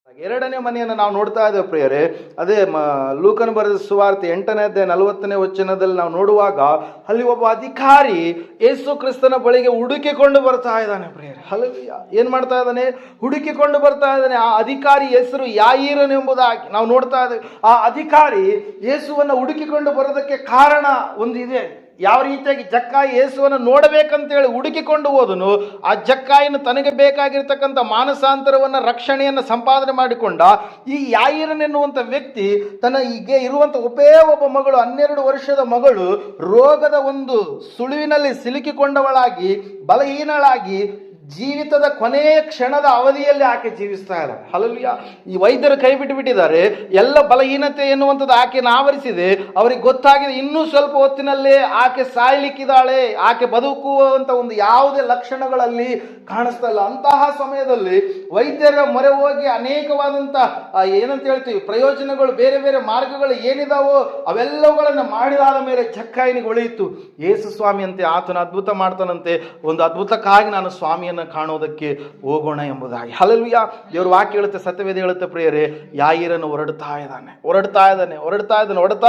ಎರಡನೇ ಮನೆಯನ್ನು ನಾವು ನೋಡ್ತಾ ಇದ್ದೇವೆ ಪ್ರಿಯರೇ. ಅದೇ ಲೂಕನ ಬರೆದ ಸುವಾರ್ತೆ 8ನೇ ಅಧ್ಯಾಯ 40ನೇ ವಚನದಲ್ಲಿ ನಾವು ನೋಡುವಾಗ ಅಲ್ಲಿ ಒಬ್ಬ ಅಧಿಕಾರಿ ಯೇಸು ಕ್ರಿಸ್ತನ ಬಳಿಗೆ ಹುಡುಕಿಕೊಂಡು ಬರ್ತಾ ಇದ್ದಾನೆ ಪ್ರಿಯರೇ. ಹಲ್ಲೆಲೂಯಾ. ಏನ್ ಮಾಡ್ತಾ ಇದ್ದಾನೆ? ಹುಡುಕಿಕೊಂಡು ಬರ್ತಾ ಇದ್ದಾನೆ. ಆ ಅಧಿಕಾರಿ ಹೆಸರು ಯಾಯೀರನು ಎಂಬುದಾಗಿ ನಾವು ನೋಡ್ತಾ ಇದ್ದೇವೆ. ಆ ಅಧಿಕಾರಿ ಯೇಸುವನ್ನ ಹುಡುಕಿಕೊಂಡು ಬರೋದಕ್ಕೆ ಕಾರಣ ಒಂದು ಇದೆ. ಯಾವ ರೀತಿಯಾಗಿ ಜಕ್ಕಾಯಿ ಯೇಸುವನ್ನು ನೋಡಬೇಕಂತೇಳಿ ಹುಡುಕಿಕೊಂಡು ಹೋದನು, ಆ ಜಕ್ಕಾಯಿನ ತನಗೆ ಬೇಕಾಗಿರ್ತಕ್ಕಂಥ ಮಾನಸಾಂತರವನ್ನು ರಕ್ಷಣೆಯನ್ನು ಸಂಪಾದನೆ ಮಾಡಿಕೊಂಡ ಈ ಯಾಯೀರನೆನ್ನುವಂಥ ವ್ಯಕ್ತಿ ತನ್ನ ಈಗ ಇರುವಂಥ ಒಬ್ಬೇ ಒಬ್ಬ ಮಗಳು 12 ವರ್ಷದ ಮಗಳು ರೋಗದ ಒಂದು ಸುಳುವಿನಲ್ಲಿ ಸಿಲುಕಿಕೊಂಡವಳಾಗಿ ಬಲಹೀನಳಾಗಿ ಜೀವಿತದ ಕೊನೆಯ ಕ್ಷಣದ ಅವಧಿಯಲ್ಲಿ ಆಕೆ ಜೀವಿಸ್ತಾ ಇದ್ದಾಳೆ. ಹಲ್ಲೆಲೂಯಾ. ಈ ವೈದ್ಯರು ಕೈ ಬಿಟ್ಟಿದ್ದಾರೆ. ಎಲ್ಲ ಬಲಹೀನತೆ ಎನ್ನುವಂಥದ್ದು ಆಕೆಯನ್ನು ಆವರಿಸಿದೆ. ಅವರಿಗೆ ಗೊತ್ತಾಗಿದೆ ಇನ್ನೂ ಸ್ವಲ್ಪ ಹೊತ್ತಿನಲ್ಲೇ ಆಕೆ ಸಾಯ್ಲಿಕ್ಕಿದ್ದಾಳೆ, ಆಕೆ ಬದುಕುವಂಥ ಒಂದು ಯಾವುದೇ ಲಕ್ಷಣಗಳಲ್ಲಿ ಕಾಣಿಸ್ತಾ ಇಲ್ಲ. ಅಂತಹ ಸಮಯದಲ್ಲಿ ವೈದ್ಯರ ಮೊರೆ ಹೋಗಿ ಅನೇಕವಾದಂಥ ಏನಂತ ಹೇಳ್ತೀವಿ ಪ್ರಯೋಜನಗಳು, ಬೇರೆ ಬೇರೆ ಮಾರ್ಗಗಳು ಏನಿದಾವೋ ಅವೆಲ್ಲವುಗಳನ್ನು ಮಾಡಿದಾದ ಮೇಲೆ ಜಕ್ಕಾಯನಿಗೆ ಉಳಿಯಿತು. ಯೇಸು ಸ್ವಾಮಿ ಅಂತೆ ಆತನ ಅದ್ಭುತ ಮಾಡ್ತಾನಂತೆ. ಒಂದು ಅದ್ಭುತಕ್ಕಾಗಿ ನಾನು ಸ್ವಾಮಿಯನ್ನು ಕಾಣೋದಕ್ಕೆ ಹೋಗೋಣ ಎಂಬುದಾಗಿ. ಹಲ್ಲೆಲೂಯಾ. ದೇವರು ವಾಕ್ಯ ಹೇಳುತ್ತೆ, ಸತ್ಯವೇದ ಹೇಳುತ್ತೆ ಪ್ರಿಯರೇ, ಯಾಯೀರನು ಹೊರಡ್ತಾ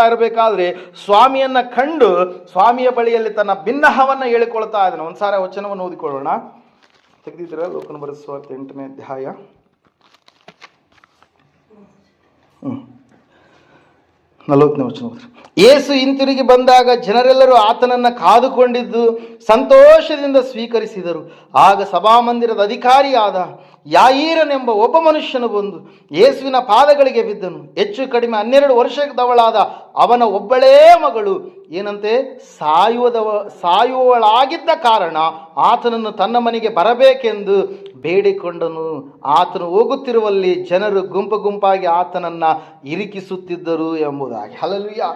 ಇರಬೇಕಾದ್ರೆ ಸ್ವಾಮಿಯನ್ನ ಕಂಡು ಸ್ವಾಮಿಯ ಬಳಿಯಲ್ಲಿ ತನ್ನ ಭಿನ್ನಹವನ್ನ ಹೇಳಿಕೊಳ್ತಾ ಇದ್ದಾನೆ. ಒಂದ್ಸಾರಿ ವಚನವನ್ನು ಓದಿಕೊಳ್ಳೋಣ. ತೆಗೆದಿದ್ದೀರಾ? ಲೋಕನ ಬರೆದ ಸುವಾರ್ತೆ 8ನೇ ಅಧ್ಯಾಯ 40ನೇ ವಚನ. ಯೇಸು ಹಿಂತಿರುಗಿ ಬಂದಾಗ ಜನರೆಲ್ಲರೂ ಆತನನ್ನು ಕಾದುಕೊಂಡಿದ್ದು ಸಂತೋಷದಿಂದ ಸ್ವೀಕರಿಸಿದರು. ಆಗ ಸಭಾಮಂದಿರದ ಅಧಿಕಾರಿಯಾದ ಯಾಯೀರನೆಂಬ ಒಬ್ಬ ಮನುಷ್ಯನು ಬಂದು ಯೇಸುವಿನ ಪಾದಗಳಿಗೆ ಬಿದ್ದನು. ಹೆಚ್ಚು ಕಡಿಮೆ 12 ವರ್ಷದವಳಾದ ಅವನ ಒಬ್ಬಳೇ ಮಗಳು ಏನಂತೆ ಸಾಯುವವಳಾಗಿದ್ದ ಕಾರಣ ಆತನನ್ನು ತನ್ನ ಮನೆಗೆ ಬರಬೇಕೆಂದು ಬೇಡಿಕೊಂಡನು. ಆತನು ಹೋಗುತ್ತಿರುವಲ್ಲಿ ಜನರು ಗುಂಪು ಗುಂಪಾಗಿ ಆತನನ್ನ ಇರಿಕಿಸುತ್ತಿದ್ದರು ಎಂಬುದಾಗಿ. ಹಲ್ಲೆಲೂಯಾ.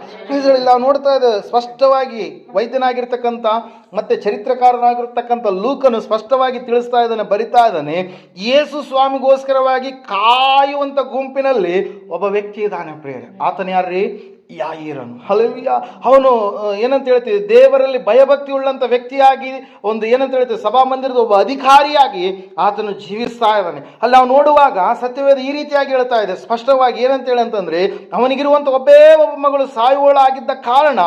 ನಾವು ನೋಡ್ತಾ ಇದ್ದೇವೆ ಸ್ಪಷ್ಟವಾಗಿ ವೈದ್ಯನಾಗಿರ್ತಕ್ಕಂಥ ಮತ್ತೆ ಚರಿತ್ರಕಾರನಾಗಿರ್ತಕ್ಕಂಥ ಲೂಕನು ಸ್ಪಷ್ಟವಾಗಿ ತಿಳಿಸ್ತಾ ಇದ್ದಾನೆ, ಬರಿತಾ ಇದ್ದಾನೆ. ಯೇಸು ಸ್ವಾಮಿಗೋಸ್ಕರವಾಗಿ ಕಾಯುವಂತ ಗುಂಪಿನಲ್ಲಿ ಒಬ್ಬ ವ್ಯಕ್ತಿ ಇದ್ದಾನೆ ಪ್ರಿಯರೇ. ಆತನ ಯಾರ್ರೀ? ಯಾಯೀರನು. ಹಲ್ಲೆಲೂಯಾ. ಅವನು ಏನಂತ ಹೇಳ್ತೀವಿ, ದೇವರಲ್ಲಿ ಭಯಭಕ್ತಿ ಉಳ್ಳಂತ ವ್ಯಕ್ತಿಯಾಗಿ, ಒಂದು ಏನಂತ ಹೇಳ್ತೀವಿ ಸಭಾಮಂದಿರದ ಒಬ್ಬ ಅಧಿಕಾರಿಯಾಗಿ ಆತನು ಜೀವಿಸ್ತಾ ಇದ್ದಾನೆ. ಅಲ್ಲಿ ನಾವು ನೋಡುವಾಗ ಸತ್ಯವೇದ ಈ ರೀತಿಯಾಗಿ ಹೇಳ್ತಾ ಇದೆ ಸ್ಪಷ್ಟವಾಗಿ. ಏನಂತ ಹೇಳಿ ಅಂತಂದ್ರೆ, ಅವನಿಗಿರುವಂತ ಒಬ್ಬೇ ಒಬ್ಬ ಮಗಳು ಸಾಯುವಳಾಗಿದ್ದ ಕಾರಣ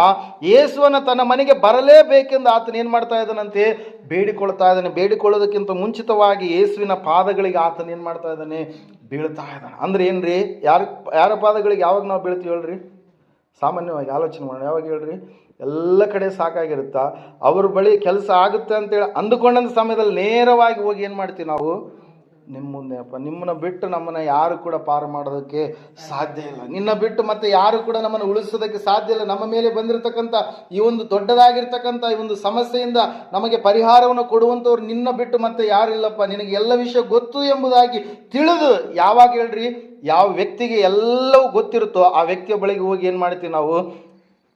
ಯೇಸುವನ್ನ ತನ್ನ ಮನೆಗೆ ಬರಲೇಬೇಕೆಂದು ಆತನ ಏನ್ ಮಾಡ್ತಾ ಇದ್ದಾನಂತೆ? ಬೇಡಿಕೊಳ್ತಾ ಇದ್ದಾನೆ. ಬೇಡಿಕೊಳ್ಳೋದಕ್ಕಿಂತ ಮುಂಚಿತವಾಗಿ ಯೇಸುವಿನ ಪಾದಗಳಿಗೆ ಆತನ ಏನ್ ಮಾಡ್ತಾ ಇದ್ದಾನೆ? ಬೀಳ್ತಾ ಇದ್ದಾನೆ. ಅಂದ್ರೆ ಏನ್ರಿ? ಯಾರ ಪಾದಗಳಿಗೆ ಯಾವಾಗ ನಾವು ಬೀಳ್ತೀವಿ ಹೇಳ್ರಿ? ಸಾಮಾನ್ಯವಾಗಿ ಆಲೋಚನೆ ಮಾಡೋಣ. ಯಾವಾಗ ಹೇಳ್ರಿ? ಎಲ್ಲ ಕಡೆ ಸಾಕಾಗಿರುತ್ತಾ, ಅವ್ರ ಬಳಿ ಕೆಲಸ ಆಗುತ್ತೆ ಅಂತೇಳಿ ಅಂದುಕೊಂಡಂಥ ಸಮಯದಲ್ಲಿ ನೇರವಾಗಿ ಹೋಗಿ ಏನು ಮಾಡ್ತೀವಿ ನಾವು? ನಿಮ್ಮ ಮುಂದೆ ಅಪ್ಪ, ನಿಮ್ಮನ್ನ ಬಿಟ್ಟು ನಮ್ಮನ್ನು ಯಾರು ಕೂಡ ಪಾರು ಮಾಡೋದಕ್ಕೆ ಸಾಧ್ಯ ಇಲ್ಲ. ನಿನ್ನ ಬಿಟ್ಟು ಮತ್ತೆ ಯಾರು ಕೂಡ ನಮ್ಮನ್ನು ಉಳಿಸೋದಕ್ಕೆ ಸಾಧ್ಯ ಇಲ್ಲ. ನಮ್ಮ ಮೇಲೆ ಬಂದಿರತಕ್ಕಂಥ ಈ ಒಂದು ದೊಡ್ಡದಾಗಿರ್ತಕ್ಕಂಥ ಈ ಒಂದು ಸಮಸ್ಯೆಯಿಂದ ನಮಗೆ ಪರಿಹಾರವನ್ನು ಕೊಡುವಂಥವ್ರು ನಿನ್ನ ಬಿಟ್ಟು ಮತ್ತೆ ಯಾರಿಲ್ಲಪ್ಪ, ನಿನಗೆ ಎಲ್ಲ ವಿಷಯ ಗೊತ್ತು ಎಂಬುದಾಗಿ ತಿಳಿದು ಯಾವಾಗ ಹೇಳ್ರಿ? ಯಾವ ವ್ಯಕ್ತಿಗೆ ಎಲ್ಲವೂ ಗೊತ್ತಿರುತ್ತೋ ಆ ವ್ಯಕ್ತಿಯ ಬಳಿಗೆ ಹೋಗಿ ಏನು ಮಾಡ್ತೀವಿ ನಾವು?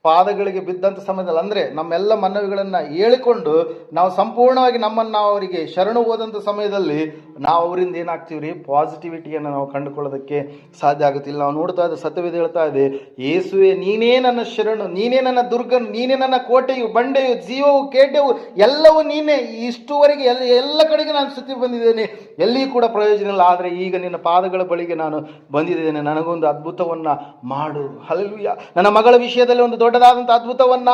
ಪಾದಗಳಿಗೆ ಬಿದ್ದಂಥ ಸಮಯದಲ್ಲಿ, ಅಂದರೆ ನಮ್ಮೆಲ್ಲ ಮನವಿಗಳನ್ನು ಹೇಳಿಕೊಂಡು ನಾವು ಸಂಪೂರ್ಣವಾಗಿ ನಮ್ಮನ್ನು ನಾವು ಅವರಿಗೆ ಶರಣು ಹೋದಂಥ ಸಮಯದಲ್ಲಿ ನಾವು ಅವರಿಂದ ಏನಾಗ್ತೀವಿ ರೀ? ಪಾಸಿಟಿವಿಟಿಯನ್ನು ನಾವು ಕಂಡುಕೊಳ್ಳೋದಕ್ಕೆ ಸಾಧ್ಯ ಆಗುತ್ತಿಲ್ಲ. ನಾವು ನೋಡ್ತಾ ಇದ್ದ ಸತ್ಯವೇದ ಹೇಳ್ತಾ ಇದೆ, ಯೇಸುವೆ ನೀನೇ ನನ್ನ ಶರಣು, ನೀನೇ ನನ್ನ ದುರ್ಗನು, ನೀನೇ ನನ್ನ ಕೋಟೆಯು, ಬಂಡೆಯು, ಜೀವವು, ಕೇಟವು ಎಲ್ಲವೂ ನೀನೇ. ಇಷ್ಟುವರೆಗೆ ಎಲ್ಲ ಕಡೆಗೆ ನಾನು ಸುತ್ತಿ ಬಂದಿದ್ದೇನೆ, ಎಲ್ಲಿಯೂ ಕೂಡ ಪ್ರಯೋಜನ ಇಲ್ಲ. ಆದರೆ ಈಗ ನಿನ್ನ ಪಾದಗಳ ಬಳಿಗೆ ನಾನು ಬಂದಿದ್ದೇನೆ, ನನಗೊಂದು ಅದ್ಭುತವನ್ನ ಮಾಡು. ಹಲ್ಲೆಲೂಯಾ. ನನ್ನ ಮಗಳ ವಿಷಯದಲ್ಲಿ ಒಂದು ದೊಡ್ಡದಾದಂಥ ಅದ್ಭುತವನ್ನ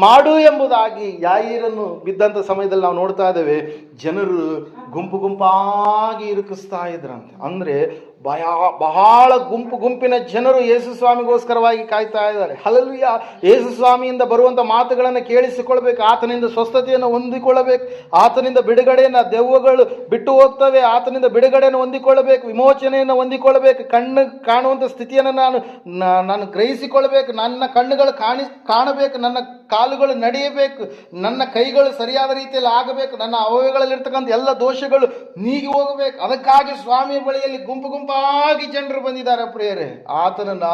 ಮಾಡು ಎಂಬುದಾಗಿ ಯಾಯೀರನು ಬಿದ್ದಂಥ ಸಮಯದಲ್ಲಿ ನಾವು ನೋಡ್ತಾ ಇದ್ದೇವೆ. ಜನರು ಗುಂಪು ಗುಂಪಾಗಿ ಇರುಕಿಸ್ತಾ ಇದ್ರಂತೆ. ಅಂದ್ರೆ ಬಹಳ ಗುಂಪಿನ ಜನರು ಯೇಸು ಸ್ವಾಮಿಗೋಸ್ಕರವಾಗಿ ಕಾಯ್ತಾ ಇದ್ದಾರೆ. ಹಲ್ಲೆಲೂಯಾ. ಯೇಸು ಸ್ವಾಮಿಯಿಂದ ಬರುವಂಥ ಮಾತುಗಳನ್ನು ಕೇಳಿಸಿಕೊಳ್ಬೇಕು, ಆತನಿಂದ ಸ್ವಸ್ಥತೆಯನ್ನು ಹೊಂದಿಕೊಳ್ಳಬೇಕು, ಆತನಿಂದ ಬಿಡುಗಡೆಯನ್ನು, ದೆವ್ವಗಳು ಬಿಟ್ಟು ಹೋಗ್ತವೆ, ಆತನಿಂದ ಬಿಡುಗಡೆಯನ್ನು ಹೊಂದಿಕೊಳ್ಳಬೇಕು, ವಿಮೋಚನೆಯನ್ನು ಹೊಂದಿಕೊಳ್ಳಬೇಕು, ಕಣ್ಣು ಕಾಣುವಂಥ ಸ್ಥಿತಿಯನ್ನು ನಾನು ಗ್ರಹಿಸಿಕೊಳ್ಬೇಕು, ನನ್ನ ಕಣ್ಣುಗಳು ಕಾಣಬೇಕು, ನನ್ನ ಕಾಲುಗಳು ನಡೆಯಬೇಕು, ನನ್ನ ಕೈಗಳು ಸರಿಯಾದ ರೀತಿಯಲ್ಲಿ ಆಗಬೇಕು, ನನ್ನ ಅವಯವಗಳಲ್ಲಿರ್ತಕ್ಕಂಥ ಎಲ್ಲ ದೋಷಗಳು ನೀಗಿ ಹೋಗಬೇಕು. ಅದಕ್ಕಾಗಿ ಸ್ವಾಮಿಯ ಬಳಿಯಲ್ಲಿ ಗುಂಪು ಗುಂಪಾಗಿ ಜನರು ಬಂದಿದ್ದಾರೆ ಪ್ರಿಯರೇ. ಆತನನ್ನ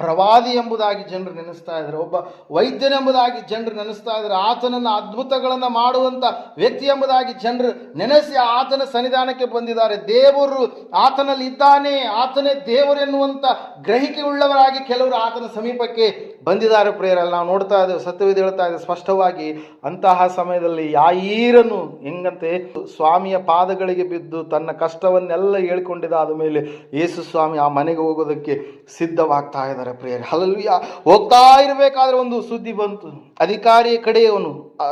ಪ್ರವಾದಿ ಎಂಬುದಾಗಿ ಜನರು ನೆನೆಸ್ತಾ ಇದ್ದಾರೆ, ಒಬ್ಬ ವೈದ್ಯನೆಂಬುದಾಗಿ ಜನರು ನೆನೆಸ್ತಾ ಇದ್ದಾರೆ, ಆತನನ್ನು ಅದ್ಭುತಗಳನ್ನು ಮಾಡುವಂಥ ವ್ಯಕ್ತಿ ಎಂಬುದಾಗಿ ಜನರು ನೆನೆಸಿ ಆತನ ಸನ್ನಿಧಾನಕ್ಕೆ ಬಂದಿದ್ದಾರೆ. ದೇವರು ಆತನಲ್ಲಿ ಇದ್ದಾನೆ, ಆತನೇ ದೇವರು ಎನ್ನುವಂಥ ಗ್ರಹಿಕೆ ಉಳ್ಳವರಾಗಿ ಕೆಲವರು ಆತನ ಸಮೀಪಕ್ಕೆ ಬಂದಿದ್ದಾರೆ. ಪ್ರೇರಲ್ಲಿ ನಾವು ನೋಡ್ತಾ ಇದ್ದೇವೆ, ಸತ್ಯವೇದ ಹೇಳ್ತಾ ಇದೆ ಸ್ಪಷ್ಟವಾಗಿ, ಅಂತಹ ಸಮಯದಲ್ಲಿ ಯಾಯೀರನು ಹೆಂಗಂತೆ ಸ್ವಾಮಿಯ ಪಾದಗಳಿಗೆ ಬಿದ್ದು ತನ್ನ ಕಷ್ಟವನ್ನೆಲ್ಲ ಹೇಳ್ಕೊಂಡಿದ್ದಾದ ಮೇಲೆ ಯೇಸು ಸ್ವಾಮಿ ಆ ಮನೆಗೆ ಹೋಗೋದಕ್ಕೆ ಸಿದ್ಧವಾಗ್ತಾ ಇದ್ದಾರೆ. ಪ್ರಿಯರೇ, ಹಲ್ಲೆಲೂಯಾ. ಹೋಗ್ತಾ ಇರಬೇಕಾದ್ರೆ ಒಂದು ಸುದ್ದಿ ಬಂತು. ಅಧಿಕಾರಿಯ ಕಡೆಯವನು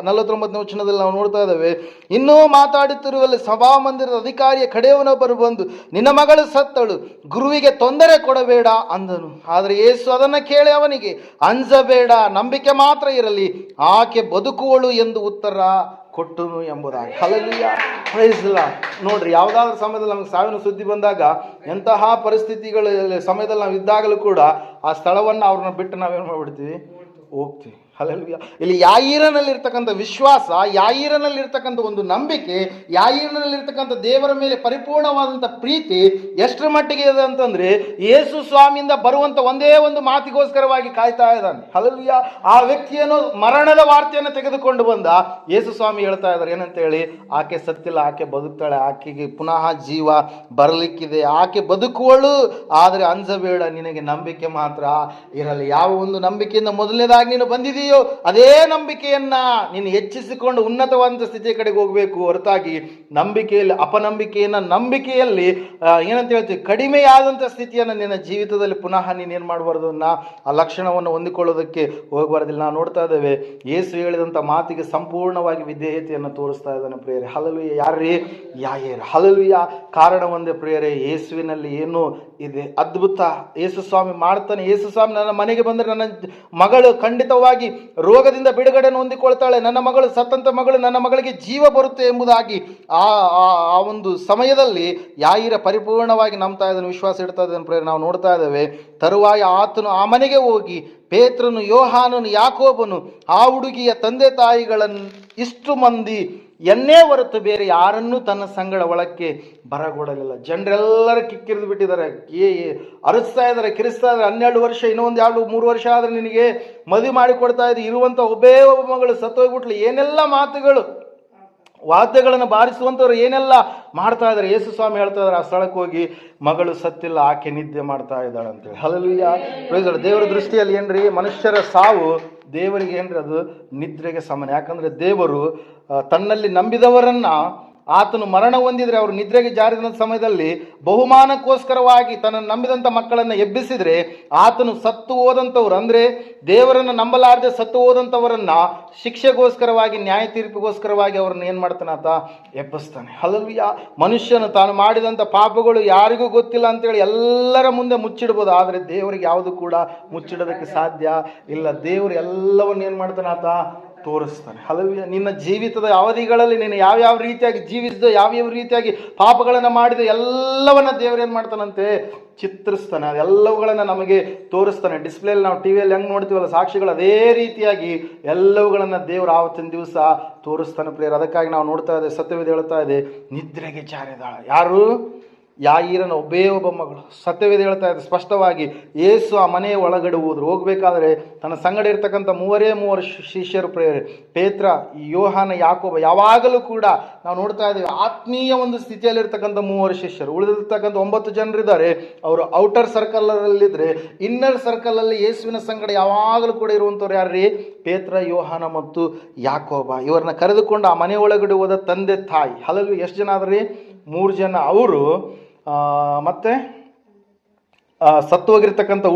49ನೇ ವಚನದಲ್ಲಿ ನಾವು ನೋಡ್ತಾ ಇದ್ದೇವೆ, ಇನ್ನೂ ಮಾತಾಡುತ್ತಿರುವಲ್ಲಿ ಸಭಾಮಂದಿರದ ಅಧಿಕಾರಿಯ ಕಡೆಯವನೊಬ್ಬರು ಬಂದು, ನಿನ್ನ ಮಗಳು ಸತ್ತಳು, ಗುರುವಿಗೆ ತೊಂದರೆ ಕೊಡಬೇಡ ಅಂದನು. ಆದರೆ ಯೇಸು ಅದನ್ನು ಕೇಳಿ ಅವನಿಗೆ, ಅಂಜಬೇಡ, ನಂಬಿಕೆ ಮಾತ್ರ ಇರಲಿ, ಆಕೆ ಬದುಕುವಳು ಎಂದು ಉತ್ತರ ಕೊಟ್ಟನು ಎಂಬುದಾಗಿ. Hallelujah, praise the Lord. ನೋಡ್ರಿ, ಯಾವುದಾದ್ರೂ ಸಮಯದಲ್ಲಿ ನಮಗೆ ಸಾವಿನ ಸುದ್ದಿ ಬಂದಾಗ, ಎಂತಹ ಪರಿಸ್ಥಿತಿಗಳ ಸಮಯದಲ್ಲಿ ನಾವು ಇದ್ದಾಗಲೂ ಕೂಡ ಆ ಸ್ಥಳವನ್ನು ಅವ್ರನ್ನ ಬಿಟ್ಟು ನಾವೇನು ಮಾಡ್ಬಿಡ್ತೀವಿ, ಹೋಗ್ತೀವಿ. ಹಲ್ಲೆಲೂಯಾ. ಇಲ್ಲಿ ಯಾಯೀರನಲ್ಲಿರ್ತಕ್ಕಂಥ ವಿಶ್ವಾಸ, ಯಾಯೀರನಲ್ಲಿರ್ತಕ್ಕಂಥ ಒಂದು ನಂಬಿಕೆ, ಯಾಯೀರನಲ್ಲಿರ್ತಕ್ಕಂಥ ದೇವರ ಮೇಲೆ ಪರಿಪೂರ್ಣವಾದಂಥ ಪ್ರೀತಿ ಎಷ್ಟರ ಮಟ್ಟಿಗೆ ಇದೆ ಅಂತಂದ್ರೆ, ಯೇಸು ಸ್ವಾಮಿಯಿಂದ ಬರುವಂಥ ಒಂದೇ ಒಂದು ಮಾತಿಗೋಸ್ಕರವಾಗಿ ಕಾಯ್ತಾ ಇದ್ದಾನೆ. ಹಲ್ಲೆಲೂಯಾ. ಆ ವ್ಯಕ್ತಿಯನ್ನು ಮರಣದ ವಾರ್ತೆಯನ್ನು ತೆಗೆದುಕೊಂಡು ಬಂದ ಯೇಸು ಸ್ವಾಮಿ ಹೇಳ್ತಾ ಇದ್ದಾರೆ ಏನಂತೇಳಿ, ಆಕೆ ಸತ್ತಿಲ್ಲ, ಆಕೆ ಬದುಕ್ತಾಳೆ, ಆಕೆಗೆ ಪುನಃ ಜೀವ ಬರಲಿಕ್ಕಿದೆ, ಆಕೆ ಬದುಕುವಳು, ಆದರೆ ಅಂಜಬೇಡ, ನಿನಗೆ ನಂಬಿಕೆ ಮಾತ್ರ ಇರಲಿ. ಯಾವ ಒಂದು ನಂಬಿಕೆಯಿಂದ ಮೊದಲನೇದಾಗಿ ನೀನು ಬಂದಿದ್ದೀ ಅದೇ ನಂಬಿಕೆಯನ್ನ ನೀನು ಹೆಚ್ಚಿಸಿಕೊಂಡು ಉನ್ನತವಾದ ಸ್ಥಿತಿಯ ಕಡೆಗೆ ಹೋಗಬೇಕು ಹೊರತಾಗಿ ನಂಬಿಕೆಯಲ್ಲಿ ಅಪನಂಬಿಕೆಯನ್ನ, ನಂಬಿಕೆಯಲ್ಲಿ ಏನಂತ ಹೇಳ್ತೀವಿ ಕಡಿಮೆಯಾದಂಥ ಸ್ಥಿತಿಯನ್ನು ನಿನ್ನ ಜೀವಿತದಲ್ಲಿ ಪುನಃ ನೀನೇನು ಮಾಡಬಾರ್ದು, ಆ ಲಕ್ಷಣವನ್ನು ಹೊಂದಿಕೊಳ್ಳೋದಕ್ಕೆ ಹೋಗಬಾರ್ದಿಲ್ಲ. ನಾವು ನೋಡ್ತಾ ಇದ್ದೇವೆ, ಯೇಸು ಹೇಳಿದಂಥ ಮಾತಿಗೆ ಸಂಪೂರ್ಣವಾಗಿ ವಿಧೇಯತೆಯನ್ನು ತೋರಿಸ್ತಾ ಇದ್ದಾನೆ. ಪ್ರಿಯರೇ, ಹಲ್ಲೆಲೂಯಾ. ಯಾರ್ರೀ? ಯಾಯೀರ. ಹಲ್ಲೆಲೂಯಾ. ಕಾರಣ ಒಂದೇ ಪ್ರಿಯರೇ, ಯೇಸುವಿನಲ್ಲಿ ಏನು ಇದೆ, ಅದ್ಭುತ ಯೇಸು ಸ್ವಾಮಿ ಮಾಡ್ತಾನೆ. ಯೇಸು ಸ್ವಾಮಿ ನನ್ನ ಮನೆಗೆ ಬಂದರೆ ನನ್ನ ಮಗಳು ಖಂಡಿತವಾಗಿ ರೋಗದಿಂದ ಬಿಡುಗಡೆಯನ್ನು ಹೊಂದಿಕೊಳ್ತಾಳೆ, ನನ್ನ ಮಗಳು ಸತ್ತಂತ ಮಗಳು, ನನ್ನ ಮಗಳಿಗೆ ಜೀವ ಬರುತ್ತೆ ಎಂಬುದಾಗಿ ಆ ಒಂದು ಸಮಯದಲ್ಲಿ ಯಾಯೀರ ಪರಿಪೂರ್ಣವಾಗಿ ನಂಬ್ತಾ ಇದ್ದಾನೆ, ವಿಶ್ವಾಸ ಇಡ್ತಾ ಇದ್ದಾನೆ. ನಾವು ನೋಡ್ತಾ ಇದ್ದೇವೆ, ತರುವಾಯ ಆತನು ಆ ಮನೆಗೆ ಹೋಗಿ ಪೇತ್ರನು, ಯೋಹಾನನು, ಯಾಕೋಬನು, ಆ ಹುಡುಗಿಯ ತಂದೆ ತಾಯಿಗಳನ್ನು ಇಷ್ಟು ಮಂದಿ ಎನ್ನೇ ಹೊರತು ಬೇರೆ ಯಾರನ್ನೂ ತನ್ನ ಸಂಗಡ ಒಳಕ್ಕೆ ಬರಗೊಡಲಿಲ್ಲ. ಜನರೆಲ್ಲರೂ ಕಿಕ್ಕಿರಿದು ಬಿಟ್ಟಿದ್ದಾರೆ, ಅರಸ್ತಾ ಇದ್ದಾರೆ, ಕಿರಿಸ್ತಾ ಇದ್ದಾರೆ. 12 ವರ್ಷ, ಇನ್ನೊಂದು 2-3 ವರ್ಷ ಆದರೆ ನಿನಗೆ ಮದುವೆ ಮಾಡಿಕೊಡ್ತಾ ಇದ್ದೆ, ಇರುವಂಥ ಒಬ್ಬೇ ಒಬ್ಬ ಮಗಳು ಸತ್ತೋಗ್ಬಿಟ್ಲು, ಏನೆಲ್ಲ ಮಾತುಗಳು, ವಾದ್ಯಗಳನ್ನು ಬಾರಿಸುವಂಥವ್ರು ಏನೆಲ್ಲ ಮಾಡ್ತಾ ಇದ್ದಾರೆ. ಯೇಸು ಸ್ವಾಮಿ ಹೇಳ್ತಾ ಇದ್ದಾರೆ, ಆ ಸ್ಥಳಕ್ಕೆ ಹೋಗಿ ಮಗಳು ಸತ್ತಿಲ್ಲ, ಆಕೆ ನಿದ್ದೆ ಮಾಡ್ತಾ ಇದ್ದಾಳೆ ಅಂತೇಳಿ. ಹಲ್ಲೆಲೂಯಾ. Praise the Lord. ದೇವರ ದೃಷ್ಟಿಯಲ್ಲಿ ಏನ್ರಿ, ಮನುಷ್ಯರ ಸಾವು ದೇವರಿಗೆ ಏನ್ರಿ, ಅದು ನಿದ್ರೆಗೆ ಸಮಾನ. ಯಾಕಂದ್ರೆ ದೇವರು ತನ್ನಲ್ಲಿ ನಂಬಿದವರನ್ನ ಆತನು ಮರಣ ಹೊಂದಿದ್ರೆ, ಅವರು ನಿದ್ರೆಗೆ ಜಾರಿದ ಸಮಯದಲ್ಲಿ ಬಹುಮಾನಕ್ಕೋಸ್ಕರವಾಗಿ ತನ್ನ ನಂಬಿದಂಥ ಮಕ್ಕಳನ್ನು ಎಬ್ಬಿಸಿದ್ರೆ, ಆತನು ಸತ್ತು ಹೋದಂಥವ್ರು ಅಂದರೆ ದೇವರನ್ನು ನಂಬಲಾರದೆ ಸತ್ತು ಹೋದಂಥವರನ್ನ ಶಿಕ್ಷೆಗೋಸ್ಕರವಾಗಿ, ನ್ಯಾಯ ತೀರ್ಪಿಗೋಸ್ಕರವಾಗಿ ಅವ್ರನ್ನ ಏನು ಮಾಡ್ತಾನೆ, ಆತ ಎಬ್ಬಿಸ್ತಾನೆ. ಹಲ್ಲೆಲೂಯಾ. ಮನುಷ್ಯನು ತಾನು ಮಾಡಿದಂಥ ಪಾಪಗಳು ಯಾರಿಗೂ ಗೊತ್ತಿಲ್ಲ ಅಂತೇಳಿ ಎಲ್ಲರ ಮುಂದೆ ಮುಚ್ಚಿಡ್ಬೋದು, ಆದರೆ ದೇವರಿಗೆ ಯಾವುದು ಕೂಡ ಮುಚ್ಚಿಡೋದಕ್ಕೆ ಸಾಧ್ಯ ಇಲ್ಲ. ದೇವರು ಎಲ್ಲವನ್ನು ಏನು ಮಾಡ್ತಾನೆ, ಆತ ತೋರಿಸ್ತಾನೆ. ಹಲ್ಲೆಲೂಯಾ. ನಿನ್ನ ಜೀವಿತದ ಅವಧಿಗಳಲ್ಲಿ ನೀನು ಯಾವ್ಯಾವ ರೀತಿಯಾಗಿ ಜೀವಿಸಿದೋ, ಯಾವ್ಯಾವ ರೀತಿಯಾಗಿ ಪಾಪಗಳನ್ನು ಮಾಡಿದೋ, ಎಲ್ಲವನ್ನ ದೇವರು ಏನು ಮಾಡ್ತಾನಂತೆ, ಚಿತ್ರಿಸ್ತಾನೆ. ಅದೆಲ್ಲವುಗಳನ್ನು ನಮಗೆ ತೋರಿಸ್ತಾನೆ. ಡಿಸ್ಪ್ಲೇಲಿ ನಾವು ಟಿವಿಯಲ್ಲಿ ಹೆಂಗೆ ನೋಡ್ತೀವಲ್ಲ ಸಾಕ್ಷಿಗಳು, ಅದೇ ರೀತಿಯಾಗಿ ಎಲ್ಲವುಗಳನ್ನು ದೇವರು ಆವತ್ತಿನ ದಿವಸ ತೋರಿಸ್ತಾನೆ. ಪ್ರಿಯರು, ಅದಕ್ಕಾಗಿ ನಾವು ನೋಡ್ತಾ ಇದ್ದೇವೆ, ಸತ್ಯವೇದ ಹೇಳ್ತಾ ಇದೆ, ನಿದ್ರೆಗೆ ಜಾರಿದಾಳ. ಯಾರು? ಯಾಯೀರನ ಒಬ್ಬೇ ಒಬ್ಬ ಮಗಳು. ಸತ್ಯವೇದ ಹೇಳ್ತಾ ಇದೆ ಸ್ಪಷ್ಟವಾಗಿ, ಯೇಸು ಆ ಮನೆಯ ಒಳಗಡೆ ಹೋಗ್ಬೇಕಾದ್ರೆ ತನ್ನ ಸಂಗಡ ಇರ್ತಕ್ಕಂಥ 3 ಶಿಷ್ಯರು, ಪ್ರಿಯರೇ, ಪೇತ್ರ, ಯೋಹಾನ, ಯಾಕೋಬ, ಯಾವಾಗಲೂ ಕೂಡ ನಾವು ನೋಡ್ತಾ ಇದ್ದೇವೆ ಆತ್ಮೀಯ ಒಂದು ಸ್ಥಿತಿಯಲ್ಲಿರ್ತಕ್ಕಂಥ 3 ಶಿಷ್ಯರು. ಉಳಿದಿರ್ತಕ್ಕಂಥ 9 ಜನರಿದ್ದಾರೆ, ಅವರು ಔಟರ್ ಸರ್ಕಲಲ್ಲಿದ್ದರೆ ಇನ್ನರ್ ಸರ್ಕಲಲ್ಲಿ ಯೇಸುವಿನ ಸಂಗಡ ಯಾವಾಗಲೂ ಕೂಡ ಇರುವಂಥವ್ರು ಯಾರ್ರೀ? ಪೇತ್ರ, ಯೋಹಾನ ಮತ್ತು ಯಾಕೋಬ. ಇವರನ್ನ ಕರೆದುಕೊಂಡು ಆ ಮನೆ ಒಳಗಡೆ ಹೋದ ತಂದೆ ತಾಯಿ. ಹಲ್ಲೆಲೂಯಾ. ಎಷ್ಟು ಜನ ಆದ್ರಿ? 3 ಜನ. ಅವರು ಮತ್ತೆ ಸತ್ತು ಹೋಗಿರ್ತಕ್ಕಂಥ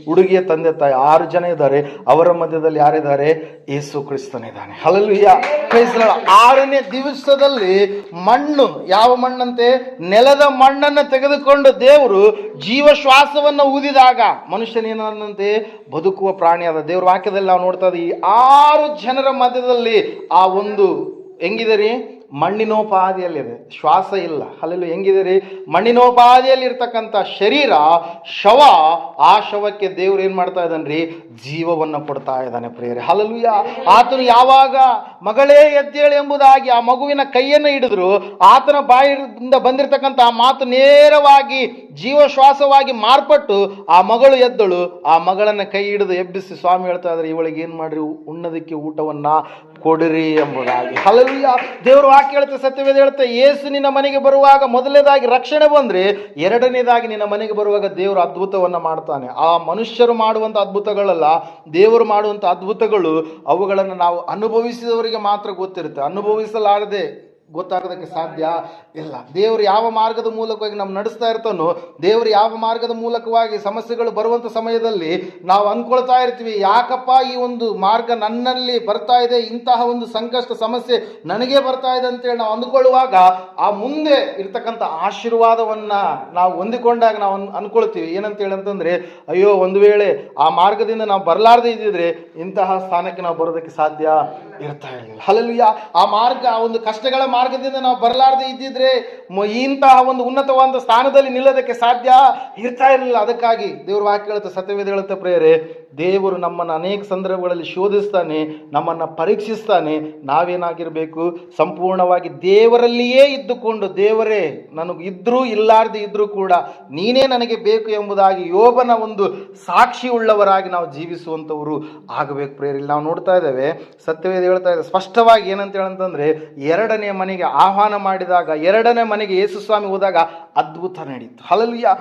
ಹುಡುಗಿಯ ತಂದೆ ತಾಯಿ 6 ಜನ ಇದ್ದಾರೆ. ಅವರ ಮಧ್ಯದಲ್ಲಿ ಯಾರಿದ್ದಾರೆ? ಯೇಸು ಕ್ರಿಸ್ತನಿದ್ದಾನೆ. ಹಲ್ಲೆಲೂಯಾ. Praise the lord. 6ನೇ ದಿವಸದಲ್ಲಿ ಮಣ್ಣು, ಯಾವ ಮಣ್ಣಂತೆ? ನೆಲದ ಮಣ್ಣನ್ನು ತೆಗೆದುಕೊಂಡು ದೇವರು ಜೀವಶ್ವಾಸವನ್ನು ಊದಿದಾಗ ಮನುಷ್ಯನೇನಂತೆ ಬದುಕುವ ಪ್ರಾಣಿಯಾದ. ದೇವ್ರ ವಾಕ್ಯದಲ್ಲಿ ನಾವು ನೋಡ್ತಾ ಇದ್ದೀವಿ, ಈ 6 ಜನರ ಮಧ್ಯದಲ್ಲಿ ಆ ಒಂದು ಹೆಂಗಿದೆ ರೀ, ಮಣ್ಣಿನೋಪಾದಿಯಲ್ಲಿದೆ, ಶ್ವಾಸ ಇಲ್ಲ. ಹಲ್ಲೆಲೂಯಾ. ಹೆಂಗಿದೆ ರೀ? ಮಣ್ಣಿನೋಪಾದಿಯಲ್ಲಿ ಇರ್ತಕ್ಕಂಥ ಶರೀರ ಶವ, ಆ ಶವಕ್ಕೆ ದೇವ್ರು ಏನು ಮಾಡ್ತಾ ಇದ್ದಾನ್ರಿ? ಜೀವವನ್ನು ಕೊಡ್ತಾ ಇದ್ದಾನೆ ಪ್ರಿಯರೇ. ಹಲ್ಲೆಲೂಯಾ. ಆತನು ಯಾವಾಗ ಮಗಳೇ ಎದ್ದೇಳು ಎಂಬುದಾಗಿ ಆ ಮಗುವಿನ ಕೈಯನ್ನು ಹಿಡಿದ್ರು, ಆತನ ಬಾಯಿಂದ ಬಂದಿರತಕ್ಕಂಥ ಆ ಮಾತು ನೇರವಾಗಿ ಜೀವಶ್ವಾಸವಾಗಿ ಮಾರ್ಪಟ್ಟು ಆ ಮಗಳು ಎದ್ದಳು. ಆ ಮಗಳನ್ನ ಕೈ ಹಿಡಿದು ಎಬ್ಬಿಸಿ ಸ್ವಾಮಿ ಹೇಳ್ತಾ ಇದ್ದಾರೆ, ಇವಳಿಗೆ ಏನು ಮಾಡ್ರಿ? ಉಣ್ಣೋದಕ್ಕೆ ಊಟವನ್ನ ಕೊಡಿರಿ ಎಂಬುದಾಗಿ. ಹಲ್ಲೆಲೂಯಾ. ದೇವರು ವಾಕ್ಯ ಹೇಳುತ್ತೆ, ಸತ್ಯವೇದ ಹೇಳುತ್ತೆ, ಯೇಸು ನಿನ್ನ ಮನೆಗೆ ಬರುವಾಗ ಮೊದಲನೇದಾಗಿ ರಕ್ಷಣೆ ಬಂದ್ರೆ, ಎರಡನೇದಾಗಿ ನಿನ್ನ ಮನೆಗೆ ಬರುವಾಗ ದೇವರು ಅದ್ಭುತವನ್ನ ಮಾಡ್ತಾನೆ. ಆ ಮನುಷ್ಯರು ಮಾಡುವಂಥ ಅದ್ಭುತಗಳಲ್ಲ, ದೇವರು ಮಾಡುವಂಥ ಅದ್ಭುತಗಳು. ಅವುಗಳನ್ನು ನಾವು ಅನುಭವಿಸಿದವರಿಗೆ ಮಾತ್ರ ಗೊತ್ತಿರುತ್ತೆ, ಅನುಭವಿಸಲಾರದೆ ಗೊತ್ತಾಗೋದಕ್ಕೆ ಸಾಧ್ಯ ಇಲ್ಲ. ದೇವರು ಯಾವ ಮಾರ್ಗದ ಮೂಲಕವಾಗಿ ನಾವು ನಡೆಸ್ತಾ ಇರ್ತಾನೋ, ದೇವರು ಯಾವ ಮಾರ್ಗದ ಮೂಲಕವಾಗಿ ಸಮಸ್ಯೆಗಳು ಬರುವಂಥ ಸಮಯದಲ್ಲಿ ನಾವು ಅಂದ್ಕೊಳ್ತಾ ಇರ್ತೀವಿ, ಯಾಕಪ್ಪ ಈ ಒಂದು ಮಾರ್ಗ ನನ್ನಲ್ಲಿ ಬರ್ತಾ ಇದೆ, ಇಂತಹ ಒಂದು ಸಂಕಷ್ಟ ಸಮಸ್ಯೆ ನನಗೆ ಬರ್ತಾ ಇದೆ ಅಂತೇಳಿ ನಾವು ಅಂದ್ಕೊಳ್ಳುವಾಗ ಆ ಮುಂದೆ ಇರ್ತಕ್ಕಂಥ ಆಶೀರ್ವಾದವನ್ನ ನಾವು ಹೊಂದಿಕೊಂಡಾಗ ನಾವು ಅಂದ್ಕೊಳ್ತೀವಿ. ಏನಂತೇಳಿ ಅಂತಂದ್ರೆ, ಅಯ್ಯೋ ಒಂದು ವೇಳೆ ಆ ಮಾರ್ಗದಿಂದ ನಾವು ಬರಲಾರದೆ ಇದ್ದಿದ್ರೆ ಇಂತಹ ಸ್ಥಾನಕ್ಕೆ ನಾವು ಬರೋದಕ್ಕೆ ಸಾಧ್ಯ ಇರ್ತಾ ಇರಲಿಲ್ಲ. ಹಲ್ಲೆಲೂಯಾ. ಆ ಮಾರ್ಗ, ಆ ಒಂದು ಕಷ್ಟಗಳ ಮಾರ್ಗದಿಂದ ನಾವು ಬರಲಾರದೆ ಇದ್ದಿದ್ರೆ ಇಂತಹ ಒಂದು ಉನ್ನತವಾದ ಸ್ಥಾನದಲ್ಲಿ ನಿಲ್ಲೋದಕ್ಕೆ ಸಾಧ್ಯ ಇರ್ತಾ ಇರಲಿಲ್ಲ. ಅದಕ್ಕಾಗಿ ದೇವರು ವಾಕ್ಯ ಹೇಳುತ್ತೆ, ಸತ್ಯವೇದ ಹೇಳುತ್ತೆ ಪ್ರಿಯರೇ, ದೇವರು ನಮ್ಮನ್ನು ಅನೇಕ ಸಂದರ್ಭಗಳಲ್ಲಿ ಶೋಧಿಸ್ತಾನೆ, ನಮ್ಮನ್ನು ಪರೀಕ್ಷಿಸ್ತಾನೆ. ನಾವೇನಾಗಿರಬೇಕು? ಸಂಪೂರ್ಣವಾಗಿ ದೇವರಲ್ಲಿಯೇ ಇದ್ದುಕೊಂಡು, ದೇವರೇ ನನಗೆ ಇದ್ರೂ ಇಲ್ಲಾರ್ದು ಇದ್ರೂ ಕೂಡ ನೀನೇ ನನಗೆ ಬೇಕು ಎಂಬುದಾಗಿ ಯೋಬನ ಒಂದು ಸಾಕ್ಷಿ ಉಳ್ಳವರಾಗಿ ನಾವು ಜೀವಿಸುವಂಥವರು ಆಗಬೇಕು ಪ್ರಿಯರಲ್ಲಿ. ನಾವು ನೋಡ್ತಾ ಇದ್ದೇವೆ, ಸತ್ಯವೇದ ಹೇಳ್ತಾ ಇದೆ ಸ್ಪಷ್ಟವಾಗಿ ಏನಂತ ಹೇಳಂತಂದ್ರೆ, ಎರಡನೇ ಮನೆಗೆ ಆಹ್ವಾನ ಮಾಡಿದಾಗ, ಎರಡನೇ ಮನೆಗೆ ಯೇಸು ಸ್ವಾಮಿ ಹೋದಾಗ ಅದ್ಭುತ ನಡೀತು. ಹಲ್ಲೆಲೂಯಾ.